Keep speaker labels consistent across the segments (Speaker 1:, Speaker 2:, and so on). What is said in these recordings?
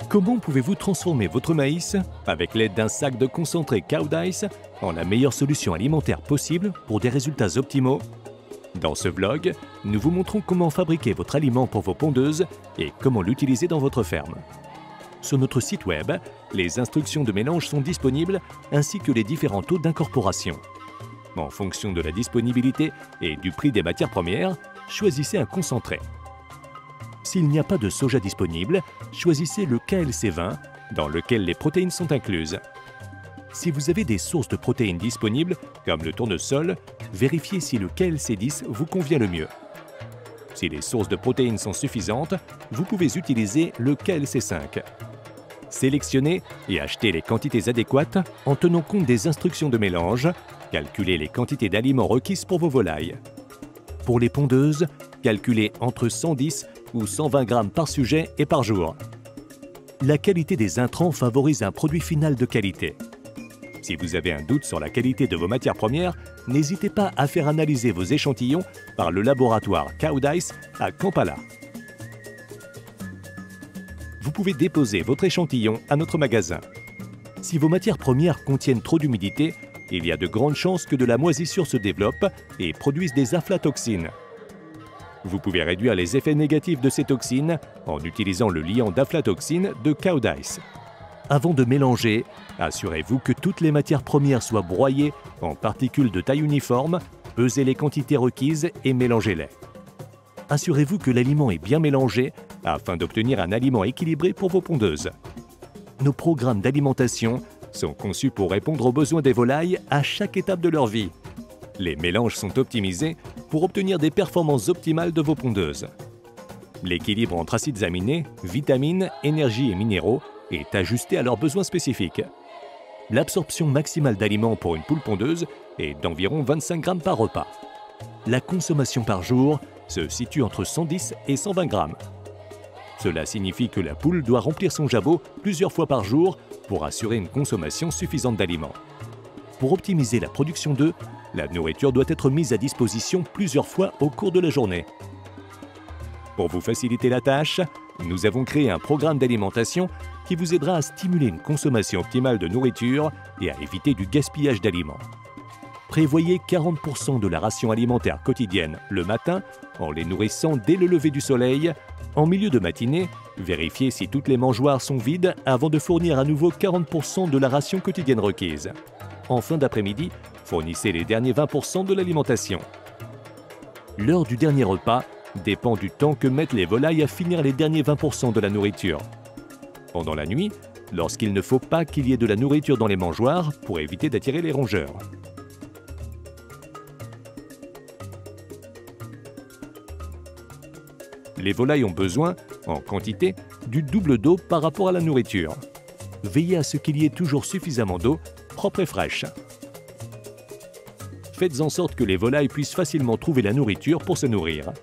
Speaker 1: Comment pouvez-vous transformer votre maïs avec l'aide d'un sac de concentré Cowdice en la meilleure solution alimentaire possible pour des résultats optimaux? Dans ce vlog, nous vous montrons comment fabriquer votre aliment pour vos pondeuses et comment l'utiliser dans votre ferme. Sur notre site web, les instructions de mélange sont disponibles ainsi que les différents taux d'incorporation. En fonction de la disponibilité et du prix des matières premières, choisissez un concentré. S'il n'y a pas de soja disponible, choisissez le KLC20, dans lequel les protéines sont incluses. Si vous avez des sources de protéines disponibles, comme le tournesol, vérifiez si le KLC10 vous convient le mieux. Si les sources de protéines sont suffisantes, vous pouvez utiliser le KLC5. Sélectionnez et achetez les quantités adéquates en tenant compte des instructions de mélange. Calculez les quantités d'aliments requises pour vos volailles. Pour les pondeuses, calculez entre 110 ou 120 grammes par sujet et par jour. La qualité des intrants favorise un produit final de qualité. Si vous avez un doute sur la qualité de vos matières premières, n'hésitez pas à faire analyser vos échantillons par le laboratoire Cowdice à Kampala. Vous pouvez déposer votre échantillon à notre magasin. Si vos matières premières contiennent trop d'humidité, il y a de grandes chances que de la moisissure se développe et produise des aflatoxines. Vous pouvez réduire les effets négatifs de ces toxines en utilisant le liant d'aflatoxine de Cowdice. Avant de mélanger, assurez-vous que toutes les matières premières soient broyées en particules de taille uniforme, pesez les quantités requises et mélangez-les. Assurez-vous que l'aliment est bien mélangé afin d'obtenir un aliment équilibré pour vos pondeuses. Nos programmes d'alimentation sont conçus pour répondre aux besoins des volailles à chaque étape de leur vie. Les mélanges sont optimisés pour obtenir des performances optimales de vos pondeuses. L'équilibre entre acides aminés, vitamines, énergie et minéraux est ajusté à leurs besoins spécifiques. L'absorption maximale d'aliments pour une poule pondeuse est d'environ 25 grammes par repas. La consommation par jour se situe entre 110 et 120 grammes. Cela signifie que la poule doit remplir son jabot plusieurs fois par jour pour assurer une consommation suffisante d'aliments. Pour optimiser la production d'œufs, la nourriture doit être mise à disposition plusieurs fois au cours de la journée. Pour vous faciliter la tâche, nous avons créé un programme d'alimentation qui vous aidera à stimuler une consommation optimale de nourriture et à éviter du gaspillage d'aliments. Prévoyez 40% de la ration alimentaire quotidienne le matin en les nourrissant dès le lever du soleil. En milieu de matinée, vérifiez si toutes les mangeoires sont vides avant de fournir à nouveau 40% de la ration quotidienne requise. En fin d'après-midi, fournissez les derniers 20% de l'alimentation. L'heure du dernier repas dépend du temps que mettent les volailles à finir les derniers 20% de la nourriture. Pendant la nuit, lorsqu'il ne faut pas qu'il y ait de la nourriture dans les mangeoires pour éviter d'attirer les rongeurs. Les volailles ont besoin, en quantité, du double d'eau par rapport à la nourriture. Veillez à ce qu'il y ait toujours suffisamment d'eau, propre et fraîche. Faites en sorte que les volailles puissent facilement trouver la nourriture pour se nourrir.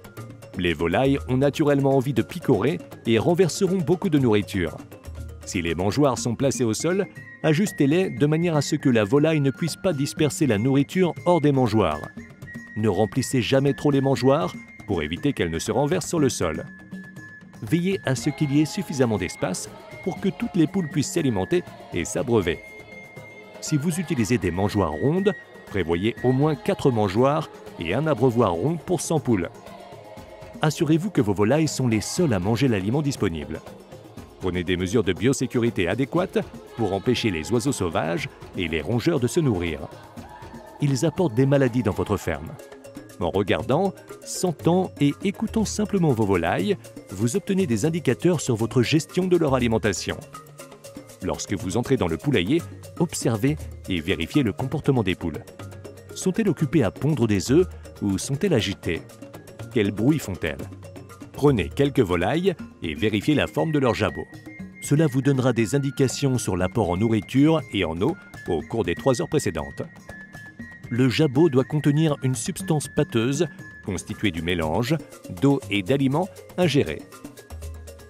Speaker 1: Les volailles ont naturellement envie de picorer et renverseront beaucoup de nourriture. Si les mangeoires sont placées au sol, ajustez-les de manière à ce que la volaille ne puisse pas disperser la nourriture hors des mangeoires. Ne remplissez jamais trop les mangeoires pour éviter qu'elles ne se renversent sur le sol. Veillez à ce qu'il y ait suffisamment d'espace pour que toutes les poules puissent s'alimenter et s'abreuver. Si vous utilisez des mangeoires rondes, prévoyez au moins 4 mangeoires et un abreuvoir rond pour 100 poules. Assurez-vous que vos volailles sont les seules à manger l'aliment disponible. Prenez des mesures de biosécurité adéquates pour empêcher les oiseaux sauvages et les rongeurs de se nourrir. Ils apportent des maladies dans votre ferme. En regardant, sentant et écoutant simplement vos volailles, vous obtenez des indicateurs sur votre gestion de leur alimentation. Lorsque vous entrez dans le poulailler, observez et vérifiez le comportement des poules. Sont-elles occupées à pondre des œufs ou sont-elles agitées? Quel bruit font-elles? Prenez quelques volailles et vérifiez la forme de leur jabot. Cela vous donnera des indications sur l'apport en nourriture et en eau au cours des 3 heures précédentes. Le jabot doit contenir une substance pâteuse constituée du mélange d'eau et d'aliments ingérés.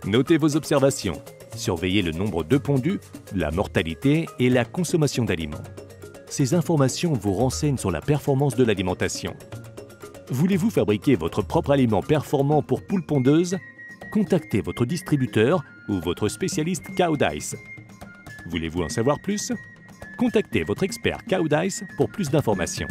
Speaker 1: Notez vos observations. Surveillez le nombre d'œufs pondus, la mortalité et la consommation d'aliments. Ces informations vous renseignent sur la performance de l'alimentation. Voulez-vous fabriquer votre propre aliment performant pour poules pondeuses? Contactez votre distributeur ou votre spécialiste Cow-Dice. Voulez-vous en savoir plus? Contactez votre expert Cow-Dice pour plus d'informations.